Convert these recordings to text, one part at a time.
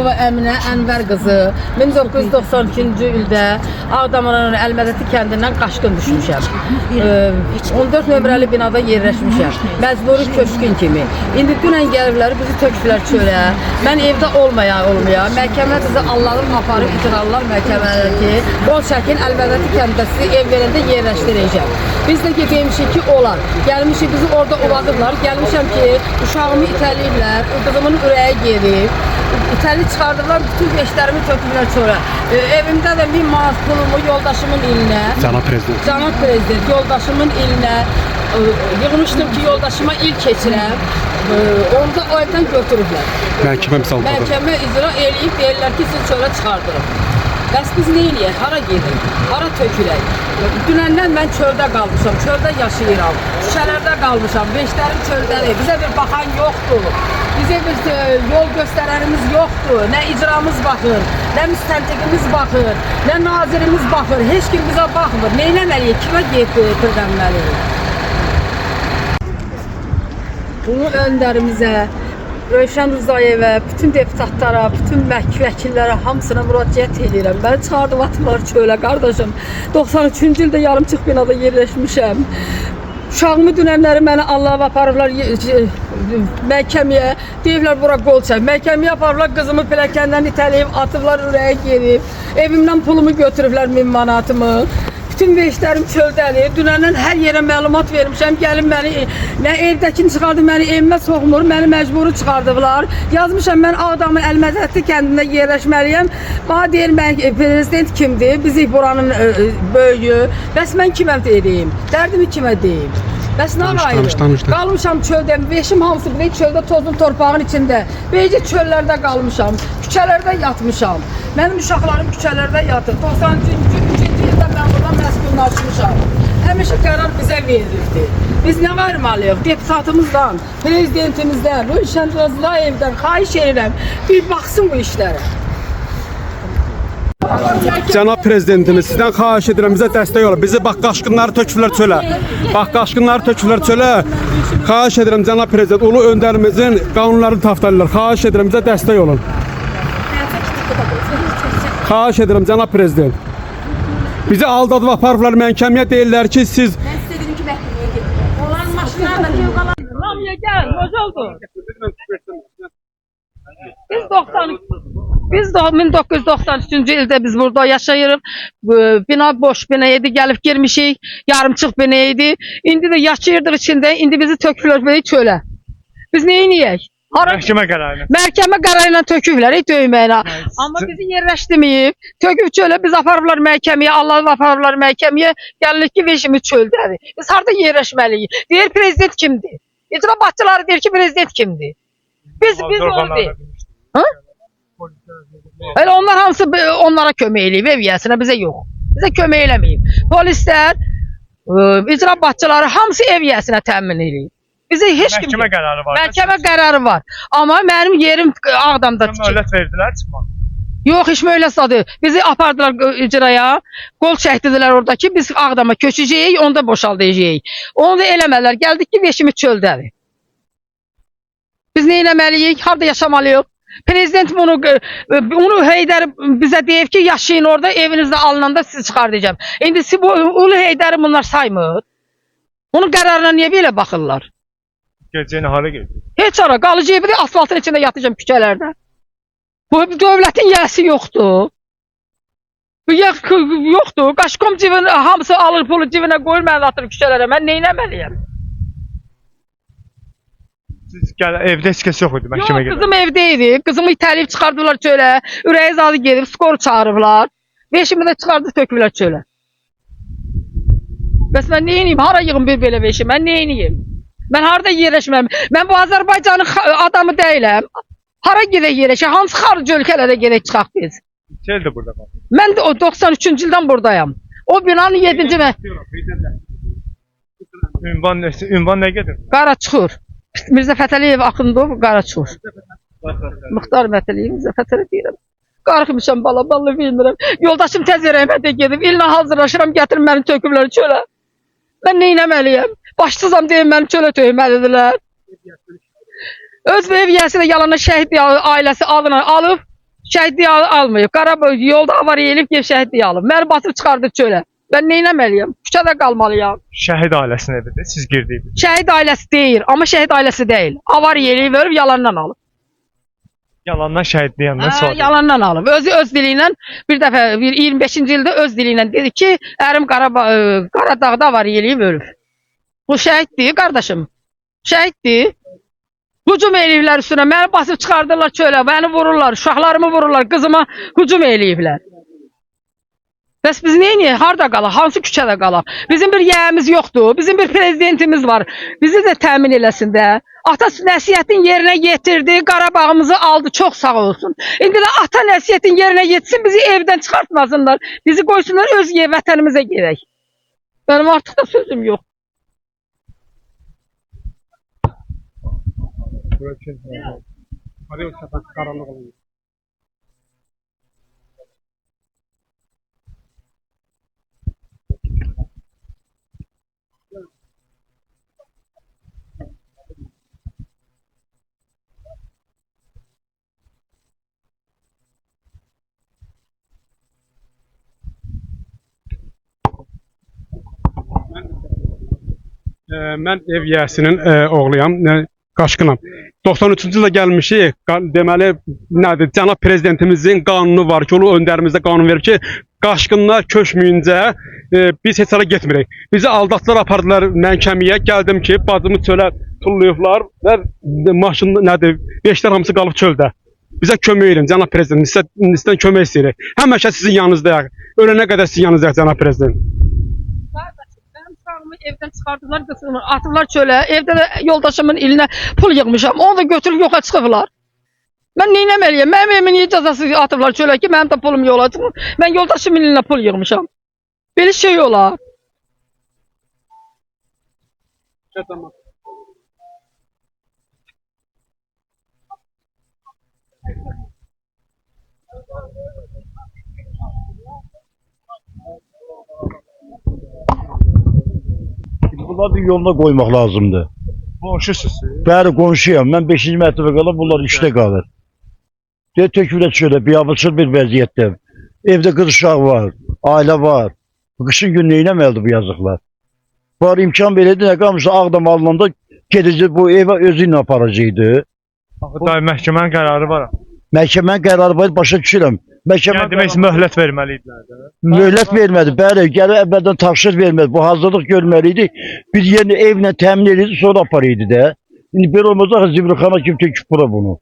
Hüseynova Əminə Ənvər qızı 1992-ci ildə Ağdamın Əlmədəti kəndindən qaçqın düşmüşəm. 14 nömrəli binada yerləşmişəm. Məcburi köçkün kimi. İndi dünən gəliblər, bizi tökdülər çölə. Mən evdə olmaya. Məhkəmə bizi Allah'ın aparıb icralar məhkəmələr ki, qol çəkin Əlmədəti kəndində sizi ev verəndə yerləşdirəcəm. Biz də demişik ki, olar. Gəlmişik, bizi orada ovadıblar. Gəlmişəm ki, uşağımı itəliyiblər, qızımın ürəyi gedib. İtəli çıxardıblar, bütün beşlərimi töküblər çölə. Evimdə də 1000 manat pulumu yoldaşımın elinə. Cənab Prezident, yoldaşımın elinə yığmışdım ki, yoldaşıma il keçirəm. Onu da o evdən götürüblər. Məhkəmə icra eləyib, deyirlər ki, siz çölə çıxardırım. Bəs biz nə eləyək? Hara gedirik? Hara tökülək? Dünəndən mən çöldə qalmışam, çöldə yaşayıram. Şüşələrdə qalmışam, beşlərim çöldədir. Bizə bir baxan yoxdur. Bizə bir yol göstərənimiz yoxdur. Nə icramız baxır, nə müstəntiqimiz baxır, nə nazirimiz baxır. Heç kim bizə baxmır. Neynəməliyik? Kimə gedilməliyik? Bunu öndərimizə, Rövşən Ruzayevə, bütün deputatlara, bütün vəkillərə hamısına müraciət edirəm. Məni çıxardım atırlar çölə, qardaşım. 93-cü ildə yarımçıq binada yerləşmişəm. Uşağımı dünənləri məni Allah'a aparırlar məhkəməyə. Deyirlər bura qol çək. Məhkəməyə aparırlar, qızımı pilləkəndən itələyib, atıblar, ürəyə gelib. Evimdən pulumu götürüblər 1000 manatımı. Bütün veşlərim çöldədir. Dünəndən hər yerə məlumat vermişəm. Gəlin məni, nə evdəkini çıxardı, məni evimə soxmur, məni məcburi çıxardıblar. Yazmışam, mən Ağdamın Əlmədəti kəndində yerləşməliyəm. Bana deyir, prezident kimdir? Bizi buranın böyüyü. Bəs mən kimə deyim? Dərdimi kimə deyim? Bəs nə qayır? Qalmışam çöldə, veşim hamısı bir çöldə, tozun torpağın içində. Beyci çöllərdə qalmışam, küçələrdə yatmışam. Mənim uşaqlarım küçələrdə yatır. 93-cü ildə mən buradan məskunlaşmışam. Həmişə qərar bizə verilibdir. Biz nə qayırmalıyıq? Deputatımızdan, prezidentimizdən, Rövşən Ruzayevdən xahiş edirəm, bir baxsın bu işlərə. Cənab Prezidentimiz, sizdən xahiş edirəm, bizə dəstək olun. Bizi bax qaçqınları töküblər çölə. Bax qaçqınları töküblər çölə. Xahiş edirəm Cənab Prezident, ulu öndərimizin qanunlarını tapdalılar. Xahiş edirəm, bizə dəstək olun. Xahiş edirəm Cənab Prezident. Bizi aldadıb aparıblar məhkəməyə, deyirlər ki, siz... Mən sizə dedim ki, məhkəməyə gedin. Onların maşınlarla fevqalan. Ramiyə gəl, hoş oldu. Biz 1993-cü ildə biz burada yaşayırıq. Bina boş bina idi, gəlib girmişik. Yarımçıq bina idi. İndi də yaşayırdıq içində, indi bizi töküblər belə çölə. Biz neyniyək? Məhkəmə qərarıyla töküblər, döyməyinə. Amma bizi yerləşdirməyib, töküb çölə, biz aparırlar məhkəməyə, Allah'ı aparırlar məhkəməyə, gəlirik ki, veşimiz çöldədir. Biz harada yerləşməliyik? Deyir, prezident kimdir? İcra başçıları deyir ki, prezident kimdir? Biz onu deyir. Öyle onlar hamısı onlara kömək eləyib, ev yəsinə, bizə yox. Bizə kömək eləməyib. Polislər, icra başçıları hamısı ev yəsinə təmin eləyib. Bizə heç kim... Məhkəmə qərarı var. Məhkəmə qərarı var. Amma mənim yerim Ağdamda tikir. Möhlət verdilər çıxmaq. Yox, heç möhlət sadı. Bizi apardılar icraya, qol çəkdilər orada ki, biz Ağdama köçəcəyik, onda boşaldacağıq. Onu da eləmədilər. Gəldik ki, veşimiz çöldədir. Biz nə eləməliyik? Harada yaşamalıyıq? Prezident bunu Heydər bizə deyib ki, yaşayın orada, evinizdə alınanda sizi çıxardacağım. İndi bu Ulu Heydəri bunlar saymır. Onun qərarına niyə belə baxırlar? Gecəni hara gedir? Heç ara, qalıcı evi asfaltın içində yatacağım küçələrdə. Bu dövlətin yəsi yoxdur. Yoxdur. Qaşqom cibini hamısı alır pulu cibinə qoyur, mən atır küçələrə. Mən neynəməliyəm? Siz evdə heç kəs yox idi məhkəmə gedir. Yox, qızım evdə idi. Qızımı itələyib çıxardılar çölə. Ürəyi zadı gedib, skoru çağırıblar. Veşimi də çıxardıb töküblər çölə. Bəs mən neyniyim? Hara yığım bir belə veşim? Mən neyniyim? Mən harada yerləşməm? Mən bu Azərbaycanın adamı deyiləm. Hara gedək yerləşək? Hansı xarici ölkələrə gedək çıxaq biz? Çel də burada qalır. Mən də o 93-cü ildən buradayam. O binanın 7-ci Ünvan nə gedir? Qaraçuxur. Mirzə Fətəliyev Axundov Qaraçuxur. Muxtar Mətəliyev Mirzə Fətəliyev deyirəm. Qarxımışam bala bilmirəm. Yoldaşım tez rəhmətə gedib, illə hazırlaşıram, gətirim məni töküblər çölə. Mən neynəməliyəm? Başsızam deyim, məni çölə tökməlidirlər. Öz ev yəsi də yalanla şəhid ailəsi alıb, Şəhidliyi almayıb. Qarabağ yolda avariya elib gəlib şəhidliyi alıb. Məni batıb çıxardı çölə. Mən nə etməliyəm? Küçədə qalmalıyam. Şəhid ailəsinin evidir. Siz girdiniz. Şəhid ailəsi deyil, amma şəhid ailəsi deyil. Avariya eləyib verib yalandan alıb. Yalandan şəhidlik yanından sonra. Yalandan alıb. Öz dili ilə bir dəfə 25-ci ildə öz dili ilə dedi ki, ərim Qaradağda avariya eləyib ölüb. Bu şəhiddir qardaşım. Şəhiddir. Hücum eləyiblər üstünə. Məni basıb çıxardırlar çölə. Məni vururlar. Uşaqlarımı vururlar. Qızıma hücum eləyiblər. Bəs biz neyniyək? Harda qalaq? Hansı küçədə qalaq? Bizim bir yəyimiz yoxdur. Bizim bir prezidentimiz var. Bizi də təmin eləsin də. Ata nəsihətin yerinə yetirdi. Qarabağımızı aldı. Çox sağ olsun. İndi də ata nəsihətin yerinə yetsin. Bizi evdən çıxartmasınlar. Bizi qoysunlar öz vətənimizə gedək. Mənim artıq da sözüm yox. Mən ev yiyəsinin oğluyam, qaçqınam. 93-cü ildə gəlmişik, deməli, nədir, cənab prezidentimizin qanunu var ki, o öndərimizdə qanun verir ki, qaçqınlar köçməyincə biz heç yerə getmirik. Bizi aldatdılar, apardılar məhkəməyə, gəldim ki, bacımı çölə tullayıblar və maşın, nədir, beşlər hamısı qalıb çöldə. Bizə kömək edin, cənab prezident, sizdən kömək istəyirik. Həmişə sizin yanınızdayıq, ölənə qədər sizin yanınızdayıq, cənab prezident. Evdən çıxardılar, qısırlar, atıblar çölə. Evdə də yoldaşımın elinə pul yığmışam. Onu da götürüb yoxa çıxıblar. Mən nə etməliyəm? Mənim evimin niyə cəzası atıblar çölə ki, mənim də pulum yola çıxmır. Mən yoldaşımın elinə pul yığmışam. Belə şey olar. Bunları bir yoluna qoymaq lazımdır. Qonşusunuz. Bəli, qonşuyam. Mən 5-ci mərtəbə qalıb, bunlar işdə qalır. Tökülət şöyle, biabıçıl bir vəziyyətdə. Evdə qız uşaq var, ailə var. Qışın gün neynəməlidir bu yazıqlar? Var imkan verildi, nə qalmışsa Ağdam alınanda gedici bu evə özü ilə aparacaqdı. Dayı məhkəmənin qərarı var. Məhkəmənin qərarı var, başa düşürəm. Yəni demək möhlət verməliydilər də. Möhlət vermədi, bəli, gəlib əvvəldən tapşır vermədi. Bu hazırlıq görməliydi. Bir yerini evlə təmin edirdi, sonra aparıydı da. İndi belə olmaz axı, Zibrixana kim töküb bura bunu?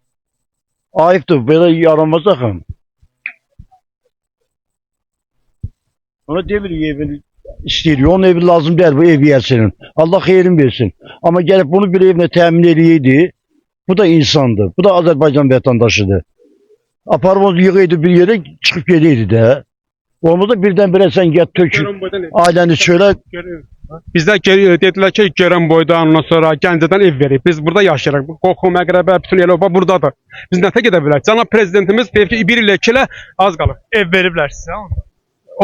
Ayıbdır, belə yaranmaz axı. Ona demirik evini istəyirik, onun evi lazım deyil bu ev yiyəsinin. Allah xeyrin versin. Amma gəlib bunu bir evlə təmin edəydi, bu da insandır, bu da Azərbaycan vətəndaşıdır. Aparmaz yığıydı bir yere, çıxıb gedəydi də. Onu da birdən-birə sən get tökür, ailəni çölə. Bizdə dedilər ki, Görənboydan, ondan sonra Gəncədən ev verib. Biz burada yaşayırıq. Qoxu, Məqrəbə, bütün Elova buradadır. Biz nətə gedə bilərik? Cənab prezidentimiz deyir ki, 1 il 2 ilə az qalır. Ev veriblər sizə onda.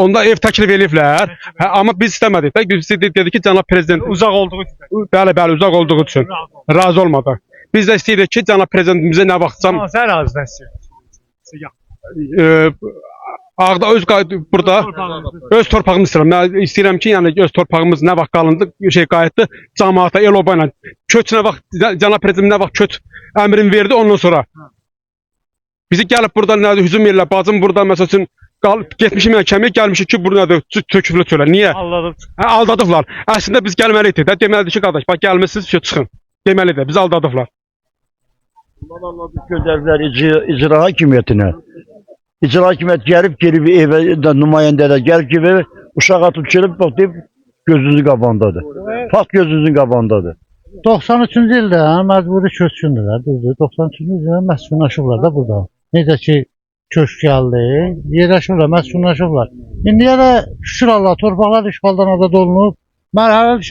Onda ev təklif ediblər. Amma biz istəmədik. Biz dedik ki, cənab prezident Uzaq olduğu üçün. bəli, uzaq olduğu üçün razı olmadı. Biz də istəyirik ki, cənab prezidentimizə nə vaxtsa Sən razıdan istəyirsən. Ağda burada öz torpağımı istəyirəm. Mən istəyirəm ki, yəni öz torpağımız nə vaxt qalındı, qayıtdı cəmaata, el-oba ilə. Köç nə vaxt, cənab prezident nə vaxt köç əmrini verdi, ondan sonra. Bizi gəlib burada nədir, hücum edirlər. Bacım burada məsəl üçün getmişik məhkəməyə, gəlmişik ki, burada nədir, töküblər çölə. Niyə? Aldadıblar. Əslində biz gəlməliydik də, deməlidir ki, qardaş, bax gəlmisiniz ki, çıxın. Deməlidir, bizi aldadıblar. Göndərdilər icra hakimiyyətinə. İcra hakimiyyət gəlib evə nümayəndələr gəlib ki, uşaq atıb çırıb bax deyib gözünüzün qabağındadır. Fakt gözünüzün qabağındadır. 93-cü ildə məcburi köçkündürlər, düzdür. 93-cü ildə məskunlaşıblar da burada. Necə ki, köçk gəldi, yerləşmirlər, məskunlaşıblar. İndiyə də şükür Allah, torpaqlar işğaldan azad olunub. Mərhələli